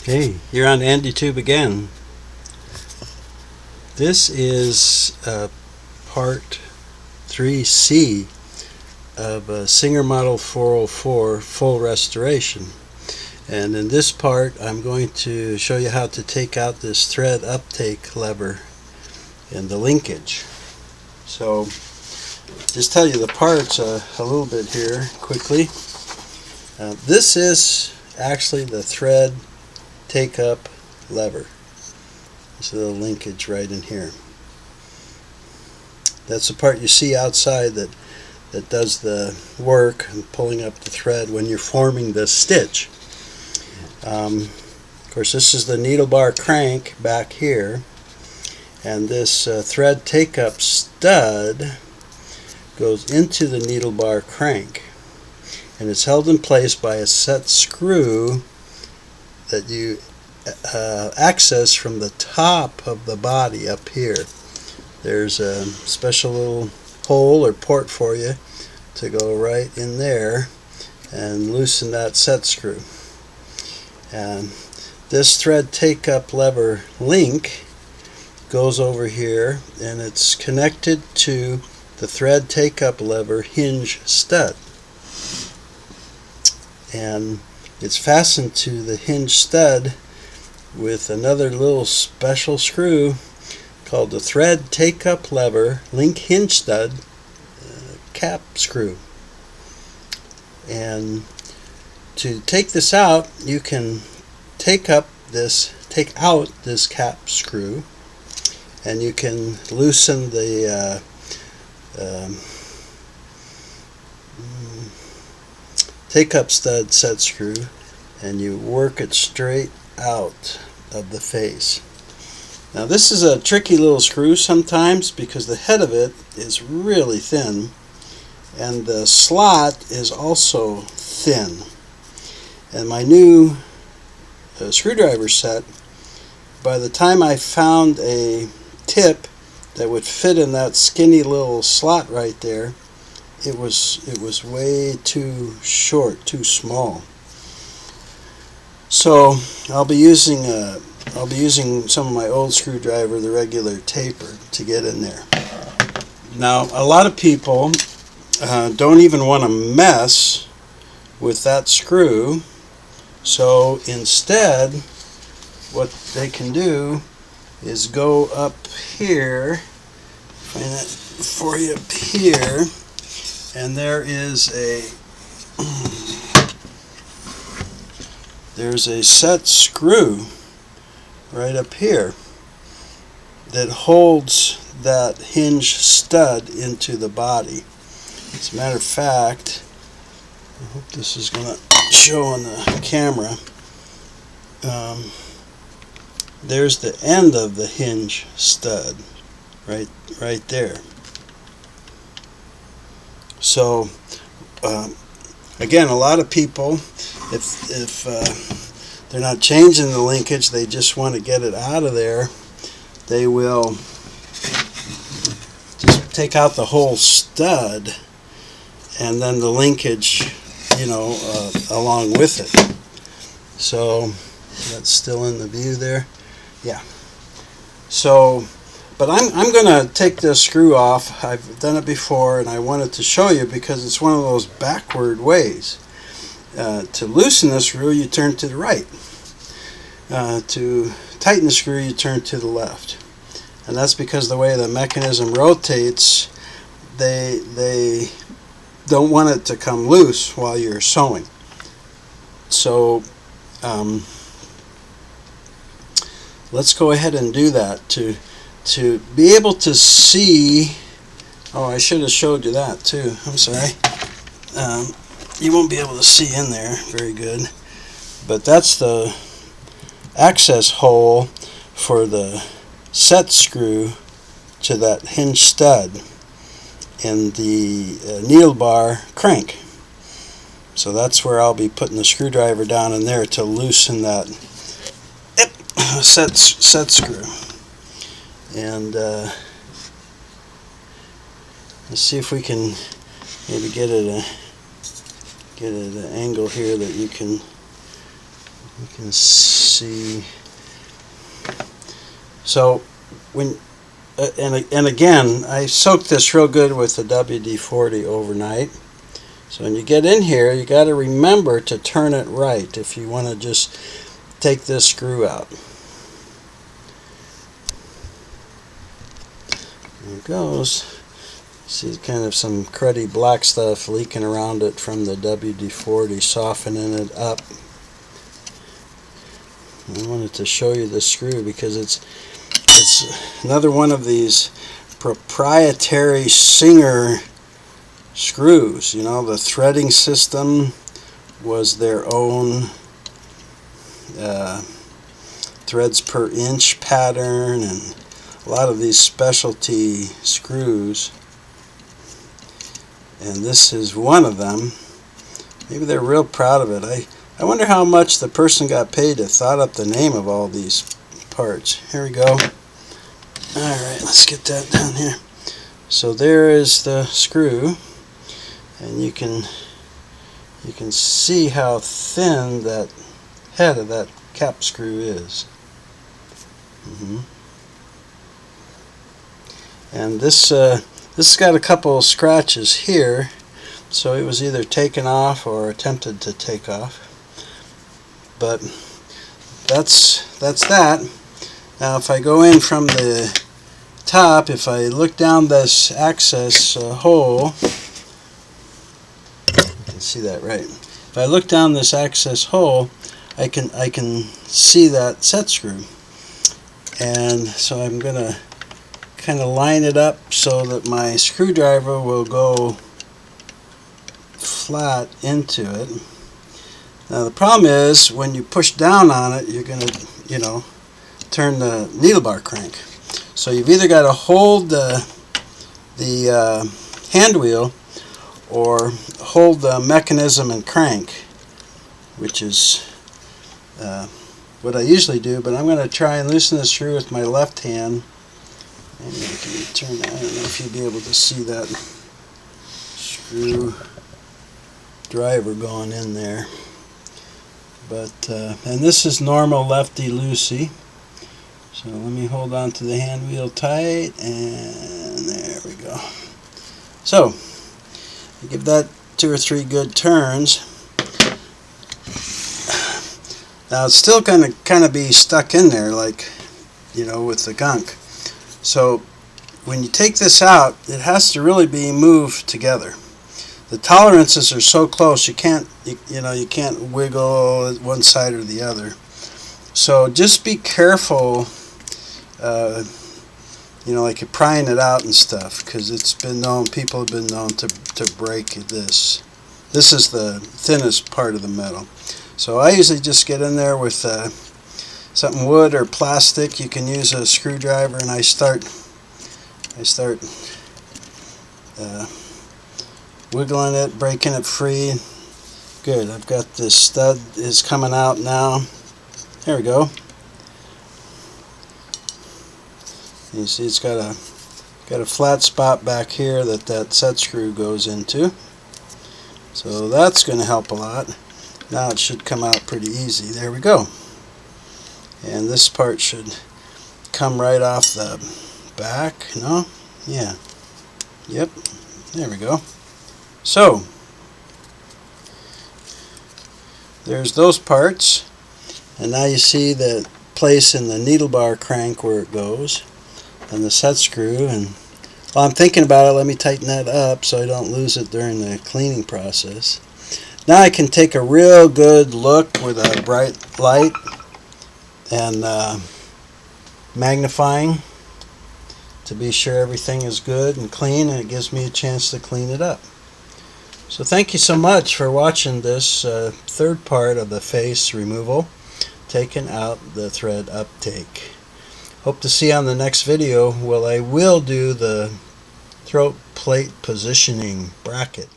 Hey, you're on AndyTube again. This is part 3C of a Singer Model 404 full restoration. And in this part I'm going to show you how to take out this thread uptake lever in the linkage. So just tell you the parts a little bit here quickly. This is actually the thread take up lever. This is the linkage right in here. That's the part you see outside that does the work and pulling up the thread when you're forming the stitch. Of course, this is the needle bar crank back here, and this thread take up stud goes into the needle bar crank, and it's held in place by a set screw that you access from the top of the body up here. There's a special little hole or port for you to go right in there and loosen that set screw. And this thread take up lever link goes over here, and it's connected to the thread take up lever hinge stud, and it's fastened to the hinge stud with another little special screw called the thread take up lever link hinge stud cap screw. And to take this out, you can take out this cap screw, and you can loosen the take up stud set screw, and you work it straight out of the face. Now this is a tricky little screw sometimes because the head of it is really thin and the slot is also thin. And my new screwdriver set, by the time I found a tip that would fit in that skinny little slot right there, it was way too short, too small. So I'll be using some of my old screwdriver, the regular taper, to get in there. Now a lot of people don't even want to mess with that screw, so instead what they can do is go up here, find that for you up here, and there's a set screw right up here that holds that hinge stud into the body. As a matter of fact, I hope this is going to show on the camera. There's the end of the hinge stud right there. So again, a lot of people, if they're not changing the linkage, they just want to get it out of there, they will just take out the whole stud and then the linkage, along with it. So that's still in the view there. Yeah. So, but I'm going to take this screw off. I've done it before, and I wanted to show you because it's one of those backward ways. To loosen the screw, you turn to the right. To tighten the screw, you turn to the left. And that's because the way the mechanism rotates, they don't want it to come loose while you're sewing. So let's go ahead and do that to be able to see. Oh, I should have showed you that too. I'm sorry. You won't be able to see in there very good, but that's the access hole for the set screw to that hinge stud in the needle bar crank. So that's where I'll be putting the screwdriver down in there to loosen that set screw. And let's see if we can maybe get it at an angle here that you can see. So when and again, I soaked this real good with the WD-40 overnight. So when you get in here, you got to remember to turn it right if you want to just take this screw out. There it goes. See kind of some cruddy black stuff leaking around it from the WD-40, softening it up. I wanted to show you the screw because it's another one of these proprietary Singer screws. You know, the threading system was their own threads per inch pattern, and a lot of these specialty screws, and this is one of them. Maybe they're real proud of it. I wonder how much the person got paid to thought up the name of all these parts. Here we go. Alright, let's get that down here. So there is the screw, and you can see how thin that head of that cap screw is. And this has got a couple of scratches here, so it was either taken off or attempted to take off. But that's that. Now if I go in from the top, if I look down this access hole, you can see that right. If I look down this access hole, I can see that set screw, and so I'm gonna kind of line it up so that my screwdriver will go flat into it. Now the problem is when you push down on it, you're gonna, you know, turn the needle bar crank. So you've either got to hold the hand wheel or hold the mechanism and crank, which is what I usually do, but I'm going to try and loosen the screw with my left hand. And I can turn that. I don't know if you'll be able to see that screw driver going in there. But and this is normal lefty-loosey. So let me hold on to the hand wheel tight, and there we go. So give that 2 or 3 good turns. Now it's still going to kind of be stuck in there, like, you know, with the gunk. So when you take this out, it has to really be moved together. The tolerances are so close, you can't wiggle one side or the other. So just be careful, you know, like you're prying it out and stuff, because it's been known, people have been known to break this. This is the thinnest part of the metal. So I usually just get in there with something wood or plastic. You can use a screwdriver, and I start wiggling it, breaking it free. Good. I've got this stud is coming out now. There we go. You see, it's got a flat spot back here that set screw goes into. So that's going to help a lot. Now it should come out pretty easy. There we go. And this part should come right off the back. No? Yeah. Yep. There we go. So there's those parts. And now you see the place in the needle bar crank where it goes, and the set screw. And while I'm thinking about it, let me tighten that up so I don't lose it during the cleaning process. Now I can take a real good look with a bright light and magnifying to be sure everything is good and clean, and it gives me a chance to clean it up. So thank you so much for watching this third part of the face removal, taking out the thread uptake. Hope to see you on the next video. Well, I will do the throat plate positioning bracket.